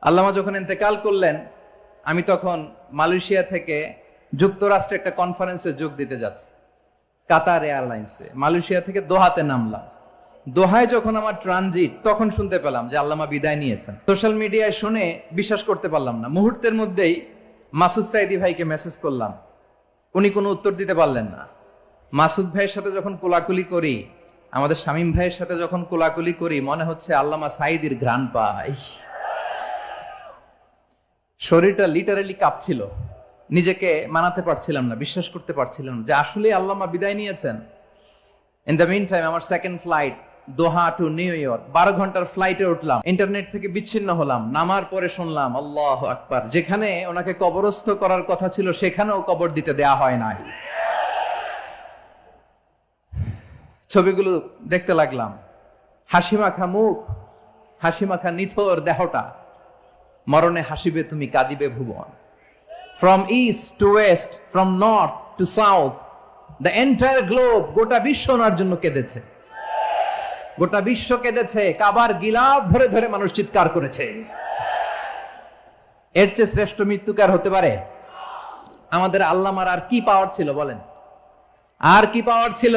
আল্লামা যখন ইন্তেকাল করলেন, আমি তখন মালয়েশিয়া থেকে যুক্তরাষ্ট্রে একটা কনফারেন্সে যোগ দিতে যাচ্ছি, কাতার এয়ারলাইন্সে। মালয়েশিয়া থেকে দোহাতে নামলাম। দোহায় যখন আমার ট্রানজিট, তখন শুনতে পেলাম যে আল্লামা বিদায় নিয়েছেন। সোশ্যাল মিডিয়ায় শুনে বিশ্বাস করতে পারলাম না। মুহূর্তের মধ্যেই মাসুদ সাইদি ভাইকে মেসেজ করলাম, উনি কোনো উত্তর দিতে পারলেন না। মাসুদ ভাইয়ের সাথে যখন কোলাকুলি করি, আমাদের শামীম ভাইয়ের সাথে যখন কোলাকুলি করি, মনে হচ্ছে আল্লামা সাইদির ঘ্রাণ পাই। শরীরটা লিটারালি কাঁপছিল, নিজেকে মানাতে পারছিলাম না, বিশ্বাস করতে পারছিলাম না যে আসলে আল্লামা বিদায় নিয়েছেন। ইন দ্য মিন টাইম আমার সেকেন্ড ফ্লাইট দোহা টু নিউ ইয়র্ক, 12 ঘন্টার ফ্লাইটে উঠলাম, ইন্টারনেট থেকে বিচ্ছিন্ন হলাম। নামার পরে শুনলাম আল্লাহু আকবার, যেখানে ওনাকে কবরস্থ করার কথা ছিল সেখানেও কবর দিতে দেয়া হয় নাই। ছবিগুলো দেখতে লাগলাম, হাসি মাখা মুখ, হাসি মাখা নিথর দেহটা, মরণে হাসিবে তুমি কাঁদিবে ভুবন। From east to west, from north to south, the entire globe, গোটা বিশ্ব ওনার জন্য কেঁদেছে, গোটা বিশ্ব কেঁদেছে। কাবার গিলাফ ধরে ধরে মানুষ চিৎকার করেছে। এর চেয়ে শ্রেষ্ঠ মৃত্যুকার হতে পারে? আমাদের আল্লামার আর কি পাওয়ার ছিল বলেন? আর কি পাওয়ার ছিল?